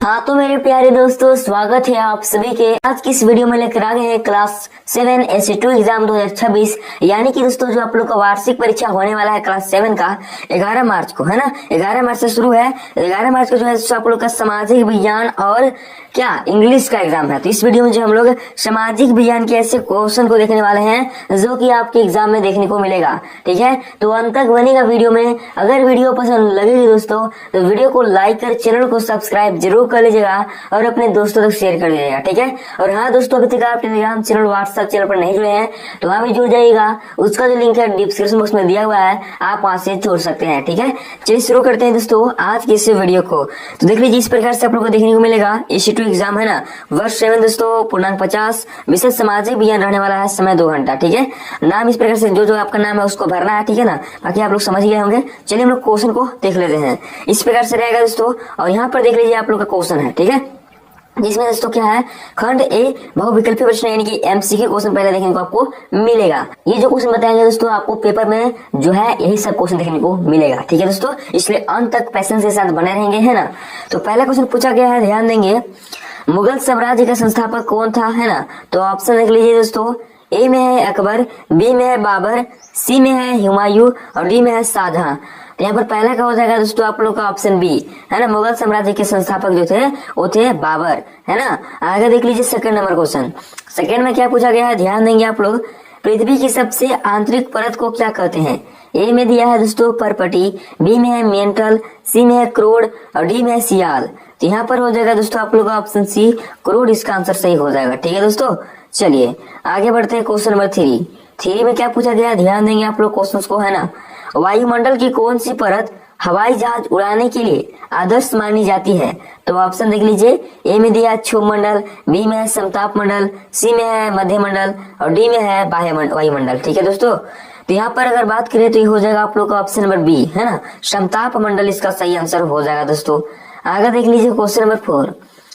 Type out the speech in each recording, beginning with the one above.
हाँ तो मेरे प्यारे दोस्तों, स्वागत है आप सभी के आज की इस वीडियो में लेकर आ गए हैं क्लास 7 SE2 एग्जाम 2026। यानी कि दोस्तों जो आप लोग का वार्षिक परीक्षा होने वाला है क्लास 7 का 11 मार्च को, है ना। 11 मार्च से शुरू है। 11 मार्च को जो है आप लोग का सामाजिक विज्ञान और क्या इंग्लिश का एग्जाम है। तो इस वीडियो में जो हम लोग सामाजिक विज्ञान के ऐसे क्वेश्चन को देखने वाले हैं जो कि आपके एग्जाम में देखने को मिलेगा। ठीक है, तो अंत तक बनेगा वीडियो में। अगर वीडियो पसंद लगेगी दोस्तों तो वीडियो को लाइक कर चैनल को सब्सक्राइब जरूर कर लीजिएगा और अपने दोस्तों तक शेयर कर दीजिएगा। ठीक है, और हाँ दोस्तों, अभी तक आप टेलीग्राम चैनल व्हाट्सएप चैनल पर नहीं जुड़े हैं तो वहाँ भी जुड़ जाइएगा। उसका जो लिंक है डिस्क्रिप्शन बॉक्स में दिया हुआ है, आप वहाँ से जुड़ सकते हैं। ठीक है, चलिए शुरू करते हैं दोस्तों आज की इस वीडियो को। तो देख लीजिए इस प्रकार से आप लोग को देखने को मिलेगा SE2 एग्जाम है ना, वर्ष 7 दोस्तों, पूर्णांक 50, विषय सामाजिक विज्ञान रहने वाला है, समय 2 घंटा। ठीक है, नाम इस प्रकार से जो आपका नाम है उसको भरना है। ठीक है ना, बाकी आप लोग समझ गए होंगे। चलिए हम लोग क्वेश्चन को देख लेते हैं। इस प्रकार से रहेगा दोस्तों, और यहाँ पर देख लीजिए आप लोग का क्वेश्चन है। ठीक है, जिसमें दोस्तों क्या है, खंड ए बहुविकल्पीय प्रश्न यानी कि MCQ क्वेश्चन पहले देखने को आपको मिलेगा। ये जो क्वेश्चन बताएंगे दोस्तों आपको पेपर में जो है यही सब क्वेश्चन देखने को मिलेगा। ठीक है दोस्तों, इसलिए अंत तक पैसेंस के साथ बने रहेंगे, है ना। तो पहला क्वेश्चन पूछा गया है, ध्यान देंगे, मुगल साम्राज्य का संस्थापक कौन था, है ना। तो ऑप्शन देख लीजिए दोस्तों, ए में है अकबर, बी में है बाबर, सी में है हुमायूं और डी में है शाहजहां। तो यहाँ पर पहला का हो जाएगा दोस्तों आप लोग का ऑप्शन बी, है ना। मुगल साम्राज्य के संस्थापक जो थे वो थे बाबर, है ना। आगे देख लीजिए सेकंड नंबर क्वेश्चन। सेकंड में क्या पूछा गया है, ध्यान देंगे आप लोग, पृथ्वी की सबसे आंतरिक परत को क्या कहते हैं। ए में दिया है दोस्तों परपटी, बी में है मेंटल, सी में है क्रोड और डी में है सियाल। तो यहाँ पर हो जाएगा दोस्तों आप लोग का ऑप्शन सी, क्रोड इसका आंसर सही हो जाएगा। ठीक है दोस्तों, चलिए आगे बढ़ते हैं क्वेश्चन नंबर 3। 3 में क्या पूछा गया, ध्यान देंगे आप लोग क्वेश्चंस को, है ना। वायुमंडल की कौन सी परत हवाई जहाज उड़ाने के लिए आदर्श मानी जाती है। तो ऑप्शन देख लीजिए, ए में दिया है क्षोभ मंडल, बी में है समताप मंडल, सी में है मध्य मंडल और डी में है बाह्य वायुमंडल। ठीक है दोस्तों, तो यहाँ पर अगर बात करें तो ये हो जाएगा आप लोग का ऑप्शन नंबर बी, है ना, समताप मंडल इसका सही आंसर हो जाएगा दोस्तों। आगे देख लीजिए क्वेश्चन नंबर 4।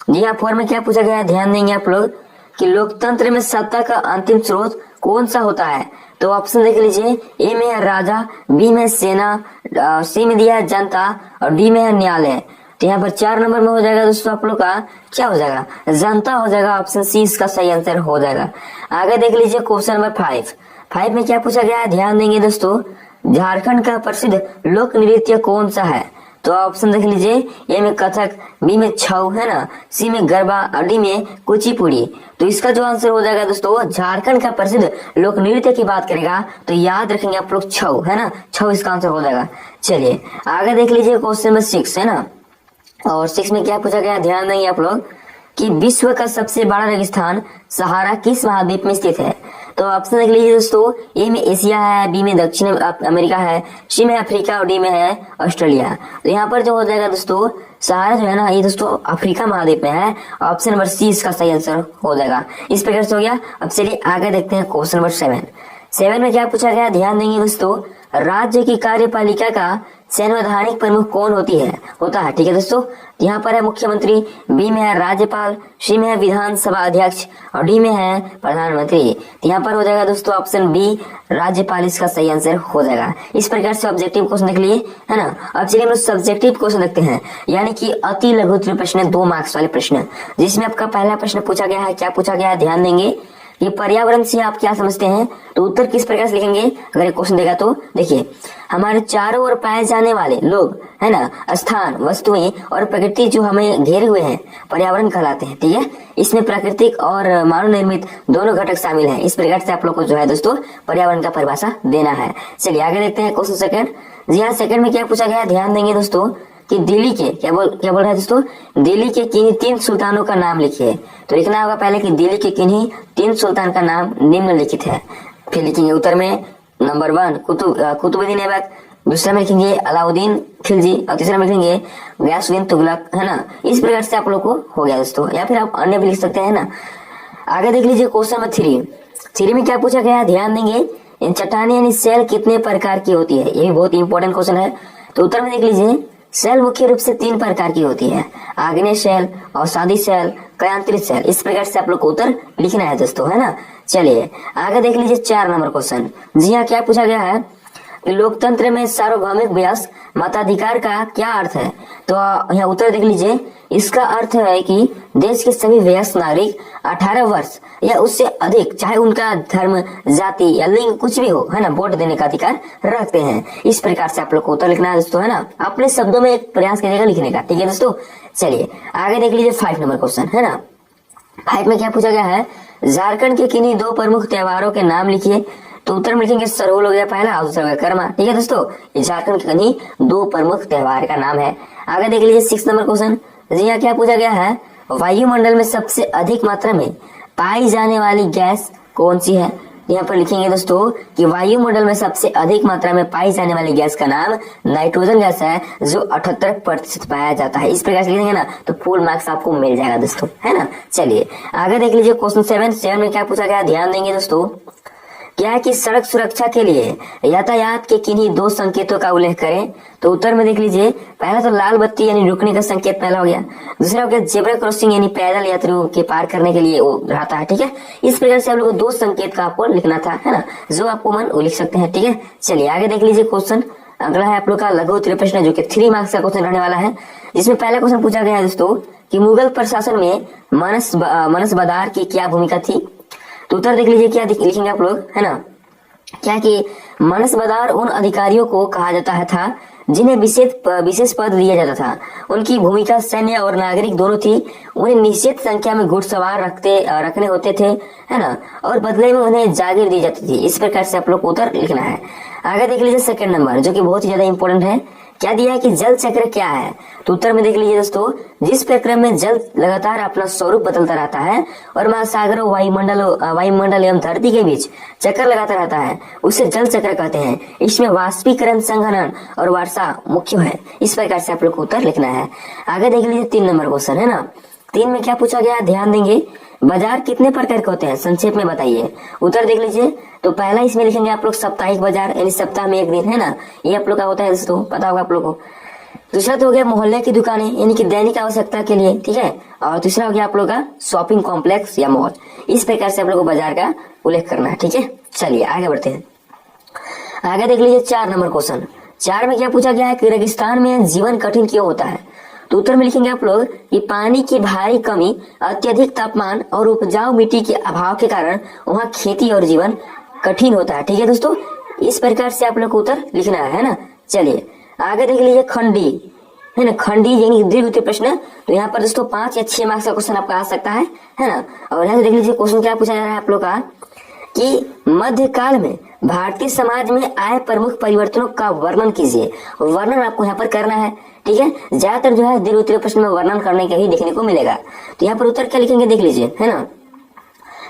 जी हाँ, 4 में क्या पूछा गया है, ध्यान देंगे आप लोग कि लोकतंत्र में सत्ता का अंतिम स्रोत कौन सा होता है। तो ऑप्शन देख लीजिए, ए में है राजा, बी में सेना, सी में दिया है जनता और डी में है न्यायालय। तो यहाँ पर 4 नंबर में हो जाएगा दोस्तों आप लोग का क्या हो जाएगा, जनता हो जाएगा। ऑप्शन सी इसका सही आंसर हो जाएगा। आगे देख लीजिए क्वेश्चन नंबर 5। 5 में क्या पूछा गया है, ध्यान देंगे दोस्तों, झारखंड का प्रसिद्ध लोक नृत्य कौन सा है। तो ऑप्शन देख लीजिए, ए में कथक, बी में छऊ, है ना, सी में गरबा और डी में कुचिपुड़ी। तो इसका जो आंसर हो जाएगा दोस्तों, झारखंड का प्रसिद्ध लोक नृत्य की बात करेगा तो याद रखेंगे आप लोग छऊ, है ना, छऊ इसका आंसर हो जाएगा। चलिए आगे देख लीजिए क्वेश्चन नंबर 6, है ना। और 6 में क्या पूछा गया, ध्यान देंगे आप लोग कि विश्व का सबसे बड़ा रेगिस्तान सहारा किस महाद्वीप में स्थित है। तो ऑप्शन देख लीजिए दोस्तों, ए में एशिया है, बी में दक्षिण अमेरिका है, सी में अफ्रीका और डी में है ऑस्ट्रेलिया। तो यहाँ पर जो हो जाएगा दोस्तों, सहारा जो है ना ये दोस्तों अफ्रीका महाद्वीप में है। ऑप्शन नंबर सी इसका सही आंसर हो जाएगा। इस प्रकार से हो गया। अब चलिए आगे देखते हैं क्वेश्चन नंबर 7। 7 में क्या पूछा गया, ध्यान देंगे दोस्तों, राज्य की कार्यपालिका का संवैधानिक प्रमुख कौन होता है। ठीक है दोस्तों, यहाँ पर है मुख्यमंत्री, बी में है राज्यपाल, सी में है विधानसभा अध्यक्ष और डी में है प्रधानमंत्री। तो यहाँ पर हो जाएगा दोस्तों ऑप्शन बी, राज्यपाल इसका सही आंसर हो जाएगा। इस प्रकार से ऑब्जेक्टिव क्वेश्चन देख लिए, है ना। अब चलिए हम लोग सब्जेक्टिव क्वेश्चन देखते हैं, यानी कि अति लघु उत्तरीय प्रश्न, 2 मार्क्स वाले प्रश्न, जिसमें आपका पहला प्रश्न पूछा गया है, क्या पूछा गया है, ध्यान देंगे, ये पर्यावरण से आप क्या समझते हैं। तो उत्तर किस प्रकार से लिखेंगे अगर एक क्वेश्चन देगा तो देखिए, हमारे चारों ओर पाए जाने वाले लोग, है ना, स्थान, वस्तुएं और प्रकृति जो हमें घेरे हुए हैं पर्यावरण कहलाते हैं। ठीक है, इसमें प्राकृतिक और मानव निर्मित दोनों घटक शामिल हैं। इस प्रकार से आप लोग को जो है दोस्तों पर्यावरण का परिभाषा देना है। चलिए आगे देखते हैं क्वेश्चन सेकंड। जी हाँ, सेकंड में क्या पूछा गया, ध्यान देंगे दोस्तों कि दिल्ली के क्या बोल रहा है दोस्तों, दिल्ली के किन्हीं 3 सुल्तानों का नाम लिखिए। तो लिखना होगा पहले कि दिल्ली के किन्हीं 3 सुल्तान का नाम निम्नलिखित है। फिर लिखेंगे उत्तर में नंबर 1 कुतुबुद्दीन ऐबक, दूसरा में लिखेंगे अलाउद्दीन खिलजी और तीसरा में लिखेंगे गयासुद्दीन तुगलक, है ना। इस प्रकार से आप लोग को हो गया दोस्तों, या फिर आप अन्य भी लिख सकते हैं ना। आगे देख लीजिए क्वेश्चन नंबर 3। 3 में क्या पूछा गया, ध्यान देंगे, इन चट्टाने यानी सेल कितने प्रकार की होती है। ये भी बहुत इंपॉर्टेंट क्वेश्चन है। तो उत्तर में देख लीजिए, सेल मुख्य रूप से 3 प्रकार की होती है, आग्नेय सेल, अवसादी सेल, कयांतरित सेल। इस प्रकार से आप लोग को उत्तर लिखना है दोस्तों, है ना। चलिए आगे देख लीजिए 4 नंबर क्वेश्चन। जी हाँ, क्या पूछा गया है, लोकतंत्र में सार्वभौमिक वयस्क मताधिकार का क्या अर्थ है। तो यहाँ उत्तर देख लीजिए, इसका अर्थ है कि देश के सभी वयस्क नागरिक 18 वर्ष या उससे अधिक, चाहे उनका धर्म, जाति या लिंग कुछ भी हो, है ना, वोट देने का अधिकार रखते हैं। इस प्रकार से आप लोग को उत्तर लिखना है दोस्तों, है ना, अपने शब्दों में एक प्रयास करिएगा लिखने का, ठीक है दोस्तों। चलिए आगे देख लीजिए 5 नंबर क्वेश्चन, है ना। 5 में क्या पूछा गया है, झारखंड के किन्हीं 2 प्रमुख त्योहारों के नाम लिखिए। तो उत्तर में लिखेंगे सरहुल हो गया पहला और दूसरा हो गया कर्मा, ठीक है दोस्तों। ये झारखंड के किन्हीं 2 प्रमुख त्योहार का नाम है। आगे देख लीजिए 6 नंबर क्वेश्चन, जी यहाँ क्या पूछा गया है, वायुमंडल में सबसे अधिक मात्रा में पाई जाने वाली गैस कौन सी है। यहाँ पर लिखेंगे दोस्तों कि वायुमंडल में सबसे अधिक मात्रा में पाई जाने वाली गैस का नाम नाइट्रोजन गैस है, जो 78% पाया जाता है। इस प्रकार से लिखेंगे ना तो फुल मार्क्स आपको मिल जाएगा दोस्तों, है ना। चलिए आगे देख लीजिए क्वेश्चन 7 में क्या पूछा गया, ध्यान देंगे दोस्तों। क्या है कि सड़क सुरक्षा के लिए यातायात के किन्हीं 2 संकेतों का उल्लेख करें। तो उत्तर में देख लीजिए, पहला तो लाल बत्ती यानी रुकने का संकेत पहला हो गया, दूसरा हो गया जेब्रा क्रॉसिंग यानी पैदल यात्रियों के पार करने के लिए वो रहता है, ठीक है। इस प्रकार से आप लोगों को 2 संकेत का आपको लिखना था, है ना, जो आपको मन वो लिख सकते हैं, ठीक है। चलिए आगे देख लीजिए क्वेश्चन अगला है आप लोग का लघु उत्तरीय प्रश्न, जो कि 3 मार्क्स का क्वेश्चन रहने वाला है। जिसमें पहला क्वेश्चन पूछा गया है दोस्तों कि मुगल प्रशासन में मनसबदार की क्या भूमिका थी। तो उत्तर देख लीजिए क्या लिखेंगे आप लोग, है ना। क्या कि मनसबदार उन अधिकारियों को कहा जाता था जिन्हें विशेष पद दिया जाता था। उनकी भूमिका सैन्य और नागरिक दोनों थी। उन्हें निश्चित संख्या में घुड़सवार रखने होते थे, है ना, और बदले में उन्हें जागीर दी जाती थी। इस प्रकार से आप लोग को उत्तर लिखना है। आगे देख लीजिए 2 नंबर, जो कि बहुत ही ज्यादा इंपॉर्टेंट है। क्या दिया है कि जल चक्र क्या है। तो उत्तर में देख लीजिए दोस्तों, जिस प्रक्रम में जल लगातार अपना स्वरूप बदलता रहता है और महासागरों, वायुमंडल एवं धरती के बीच चक्कर लगाता रहता है, उसे जल चक्र कहते हैं। इसमें वाष्पीकरण, संघनन और वर्षा मुख्य है। इस प्रकार से आप लोग को उत्तर लिखना है। आगे देख लीजिए 3 नंबर क्वेश्चन, है ना। 3 में क्या पूछा गया, ध्यान देंगे। बाजार कितने प्रकार के होते हैं, संक्षेप में बताइए। उत्तर देख लीजिए, तो पहला इसमें लिखेंगे आप लोग साप्ताहिक बाजार, यानी सप्ताह में एक दिन, है ना, ये आप लोग का होता है दोस्तों, पता होगा आप लोग को। दूसरा तो हो गया मोहल्ले की दुकानें, यानी कि दैनिक आवश्यकता के लिए, ठीक है। और तीसरा हो गया आप लोग का शॉपिंग कॉम्प्लेक्स या मॉल। इस प्रकार से आप लोग को बाजार का उल्लेख करना है, ठीक है। चलिए आगे बढ़ते हैं। आगे देख लीजिए 4 नंबर क्वेश्चन। 4 में क्या पूछा गया है कि रेगिस्तान में जीवन कठिन क्यों होता है। तो उत्तर में लिखेंगे आप लोग कि पानी की भारी कमी, अत्यधिक तापमान और उपजाऊ मिट्टी के अभाव के कारण वहाँ खेती और जीवन कठिन होता है, ठीक है दोस्तों। इस प्रकार से आप लोग को उत्तर लिखना है ना। चलिए आगे देख लीजिए खंडी, है ना, खंडी यानी दीर्घ उत्तरीय प्रश्न। तो यहाँ पर दोस्तों 5 या 6 मार्क्स का क्वेश्चन आपका आ सकता है ना। और यहाँ से देख लीजिए क्वेश्चन क्या पूछा जा रहा है आप लोग का कि मध्यकाल में भारतीय समाज में आए प्रमुख परिवर्तनों का वर्णन कीजिए। वर्णन आपको यहाँ पर करना है, ठीक है। ज्यादातर जो है दीर्घ उत्तरीय प्रश्न में वर्णन करने का ही देखने को मिलेगा। तो यहाँ पर उत्तर क्या लिखेंगे देख लीजिए, है ना।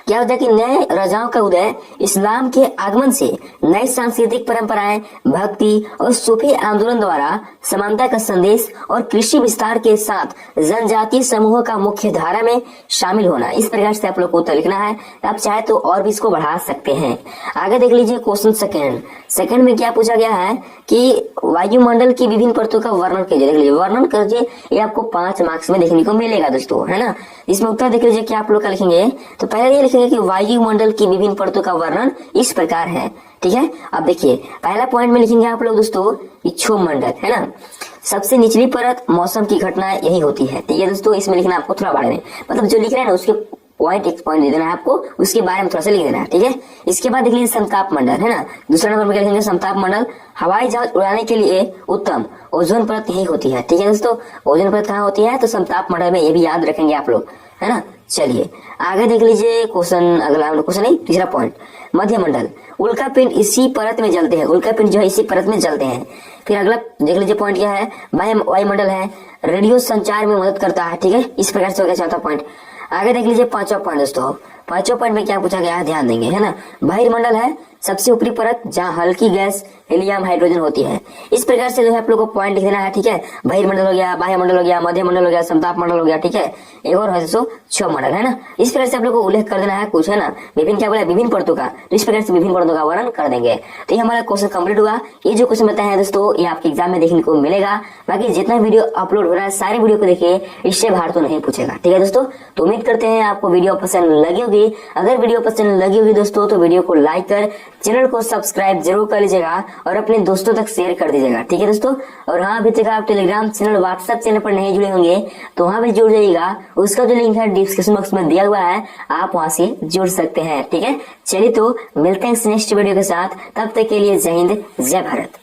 क्या होता है कि नए राजाओं का उदय, इस्लाम के आगमन से नई सांस्कृतिक परंपराएं, भक्ति और सूफी आंदोलन द्वारा समानता का संदेश और कृषि विस्तार के साथ जनजातीय समूहों का मुख्य धारा में शामिल होना। इस प्रकार से आप लोग को उत्तर लिखना है। आप चाहे तो और भी इसको बढ़ा सकते हैं। आगे देख लीजिए क्वेश्चन सेकंड में क्या पूछा गया है कि वायुमंडल की विभिन्न परतों का वर्णन कीजिए। देख लीजिए वर्णन कीजिए, ये आपको 5 मार्क्स में देखने को मिलेगा दोस्तों, है ना। इसमें उत्तर देख लीजिए क्या आप लोग का लिखेंगे। तो पहले ये लिखेंगे कि वायुमंडल की विभिन्न परतों का वर्णन इस प्रकार है, ठीक है। अब देखिए पहला पॉइंट में लिखेंगे आप लोग दोस्तों कि क्षोभ मंडल, है ना, सबसे निचली परत मौसम की घटनाएं यही होती है, ठीक है दोस्तों। इसमें लिखना आपको थोड़ा बारे में, मतलब जो लिख रहे हैं ना उसके एक पॉइंट दे देना है आपको, उसके बारे में थोड़ा सा लिख देना है, ठीक है। इसके बाद देख लीजिए समताप मंडल, है ना। दूसरा नंबर पर लिखेंगे समताप मंडल, हवाई जहाज उड़ाने के लिए उत्तम ओजोन परत यही होती है, ठीक है दोस्तों। ओजोन परत कहाँ होती है, तो समताप मंडल में, ये भी याद रखेंगे आप लोग, है ना। चलिए आगे देख लीजिए क्वेश्चन, अगला क्वेश्चन नहीं, तीसरा पॉइंट मध्य मंडल, उल्का पिंड इसी परत में जलते हैं, उल्का पिंड जो है इसी परत में जलते हैं। फिर अगला देख लीजिए पॉइंट क्या है, वायुमंडल है, रेडियो संचार में मदद करता है, ठीक है। इस प्रकार से हो गया चौथा पॉइंट। आगे देख लीजिए 5वां पॉइंट दोस्तों। 5वां पॉइंट में क्या पूछा गया है ध्यान देंगे, है ना। बहिर्मंडल है सबसे ऊपरी परत जहाँ हल्की गैस हीलियम हाइड्रोजन होती है। इस प्रकार से जो है आप लोग को पॉइंट लिख देना है, ठीक है। बहिर्मंडल हो गया, बाह्यमंडल हो गया, मध्य मंडल हो गया, समताप मंडल हो गया, ठीक है। एक और है दोस्तों क्षोभ मंडल, है ना। इस प्रकार से आप लोग को उल्लेख कर देना है कुछ, है ना। विभिन्न क्या बोला, विभिन्न परतों का, तो इस प्रकार से विभिन्न परतों का वर्णन कर देंगे। तो ये हमारा क्वेश्चन कंप्लीट हुआ। ये जो क्वेश्चन बताया है दोस्तों ये आपके एग्जाम में देखने को मिलेगा। बाकी जितना वीडियो अपलोड हो रहा है सारे वीडियो को देखिए, इससे बाहर तो नहीं पूछेगा, ठीक है दोस्तों। तो उम्मीद करते हैं आपको वीडियो पसंद लगी होगी। होगी। अगर वीडियो पसंद लगी होगी दोस्तों तो वीडियो को लाइक कर चैनल को सब्सक्राइब जरूर कर लीजिएगा और अपने दोस्तों तक शेयर कर दीजिएगा, ठीक है दोस्तों। और हाँ, अभी तक आप टेलीग्राम चैनल व्हाट्सएप चैनल पर नहीं जुड़े होंगे तो वहां भी जुड़ जाइएगा। उसका जो लिंक है डिस्क्रिप्शन बॉक्स में दिया हुआ है, आप वहां से जुड़ सकते हैं, ठीक है। चलिए तो मिलते हैं नेक्स्ट वीडियो के साथ, तब तक के लिए जय हिंद जय भारत।